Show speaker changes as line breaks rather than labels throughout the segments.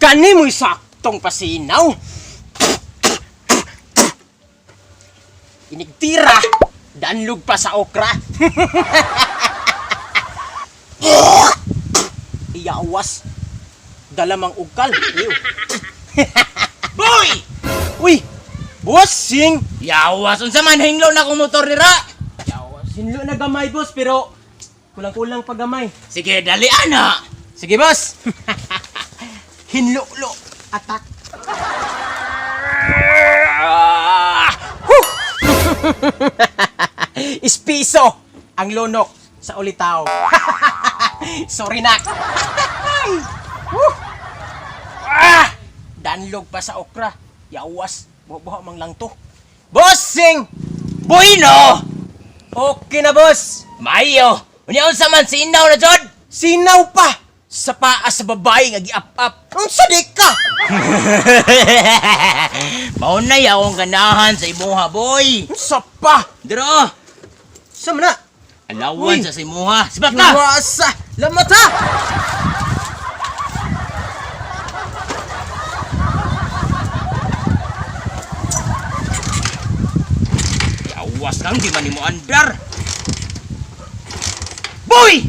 Kani mo'y saktong pasinaw. Inigtira, danlog pa sa okra. Iyawas, dalamang ukal.
Boy!
Uy, bossing!
Yawas, unsa man hinglo na kong motor nira?
Yawas, sinlo na gamay, boss, pero kulang-kulang pa gamay.
Sige, dali ana.
Sige, boss. Hinlo-lo, atak. Ispiso ang lunok sa ulitaw. Sorry na. Danlog pa sa okra. Yawas, buha mang lang to. Bossing!
Bueno!
Okay na, boss.
Mayo! Unya unsa man sinaw na jud?
Sinaw pa sa paa sa babae nga giap-up. Ang sadik ka!
Mao na yawong ganahan sa imuha, boy.
Ang sapa!
Dira,
Sama na!
alawan
Uy.
sa imuha. Sibak ka!
Iwasa! Lamat ha!
Yawas kang di man nimo andar. Boy!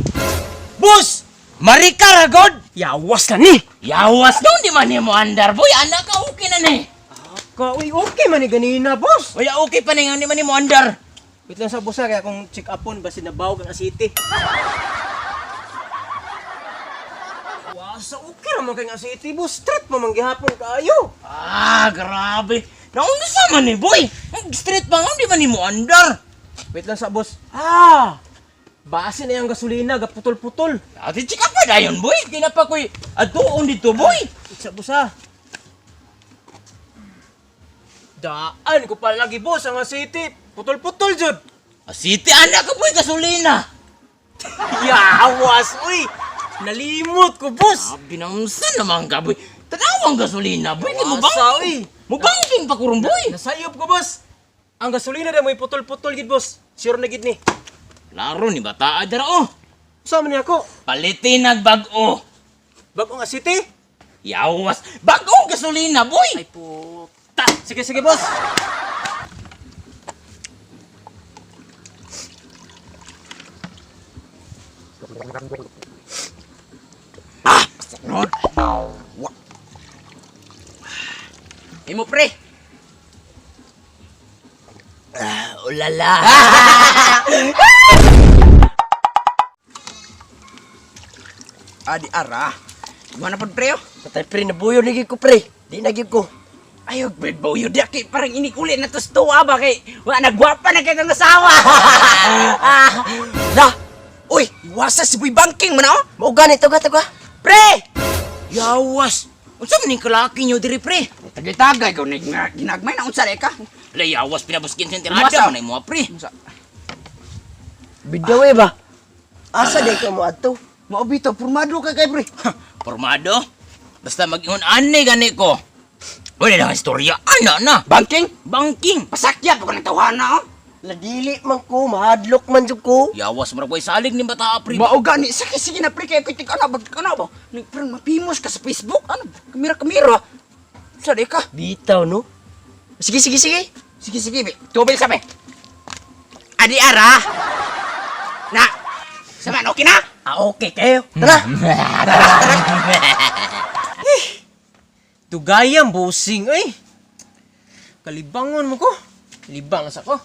Boss!
Marika ragod!
Yawas ka ni!
Yawas kang di man nimo andar, boy. Anak ka okay na ni.
Uy, okay man ni ganina, boss!
Wala okay pa ni nga di man nimo andar.
Wait lang sa busa, kaya kung check upon, basta nabaw kang asiti. Wasa, okay naman kang asiti, boss. Straight mo manggihapon kaayo.
Ah, grabe. Nauna sa man ni, boy. Street pa nga, di man nimo andar.
Wait lang sa boss. Base na yung gasolina, gaputol-putol.
Ati chika pa dayon, boy. Kinapa ko'y atuon dito, boy.
Sa busa. Daan ko pa lagi, boss, ang asiti. Putol-putol, jud.
Asiti, anak ka, boy, gasolina.
Yawas, uy! Nalimot ko, boss!
Sabi na unsa naman ka, boy. Tanawang gasolina, boy. Di mo
Wasa,
bang?
uy!
Mo bangking pa kurong, boy.
Nasayop ko, boss! Ang gasolina na may putol-putol, gid, boss. Sure na, gid, ni.
Laro ni bata adara, oh.
Sama niya ako.
Palitin nagbag-o.
Bagong asiti?
Yawas. Bagong gasolina, boy.
Ay, puta! Sige, sige, boss!
Rod. Imo, pre. Ulala.
Adi ara. Gimana pud pre?
Patay, pre, nabuyo nagig ko, pre. Di nagig ko.
Ayog bed bow yun kay parang inikulit na tos tuwa ba kay wala nagwapa na kay kang asawa.
La!
Uy, iwasa si Boy Banking man oh.
Maugan ito, gato ka.
Pre!
Yawas. Unsa man ning kalaki nyo diri, pre?
Tagay-tagay ko ginagmay na unsa ka.
Ala, yawas pinabuskin sa
Umasa.
tirada man mo, pre.
Bidaw ba? Asa day ka mo ato?
Mao bitaw pormado kay pre.
Formado. Basta mag-ingon ani gani ko. Wala lang istorya. Ana na.
Banking?
Banking.
Pasakyan pa ko ng tawhana oh.
Ladili man ko, mahadlok man jud ko.
Yawas maragway salig ni bata, pre.
Mao gani sige na pre kay kitik ana bag kana ba. Ni pre mapimos ka sa Facebook ano kamera. Sa ka?
Bitaw, no? Sige, sige, sige.
Sige be. Tubig sabi. Adi ara. Na. Saman okay na?
Okay kayo. Tara! Tugayang busing, ay. Kalibangon mo ko. Libang sa ko.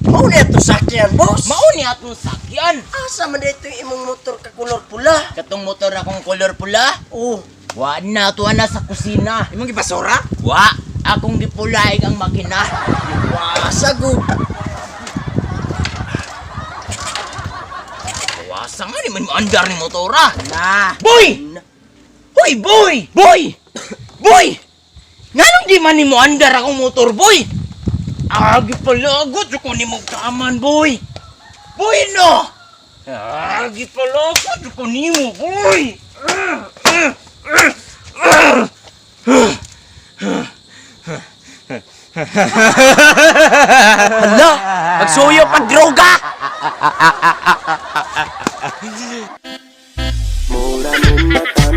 Mao na ito sakyan, boss.
Mao ni atong sakyan.
Asa man dito yung imong motor ka kulor pula?
Katong motor akong color pula.
Oh,
Wa na to na sa kusina.
Imong gibasura?
Wa, akong gipulaig ang makina.
wasagod.
Wasa nga ni man andar ni motora.
Na.
Boy! Hoy, boy! Boy! Boy! Nganong di man nimo andar akong motor, boy? Agi palagot ko nimo kaman, boy. Boy no. Agi palagot ko nimo, boy.
Hala, magsuyo pag droga.
Mura mong matan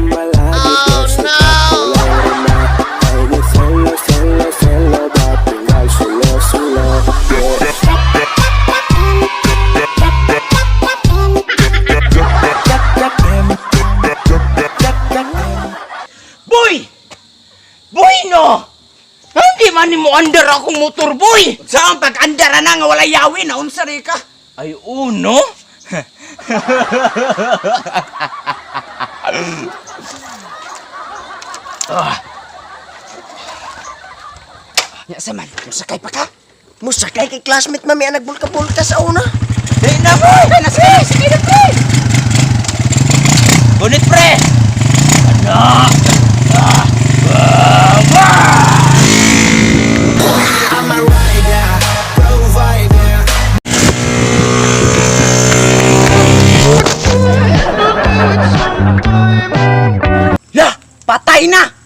di man mo andar akong motor, boy.
Saan pag-andara na nga wala yawi na unsa rin ka?
Ay, uno?
Nya saman, sakay pa ka?
Musakay kay classmate mami ang nagbulka-bulka sa una.
Di na, boy.
Ay, nasakay, sige na, pre!
Gunit, pre. Ano?
I'm a rider, provider.
Ya, patay na!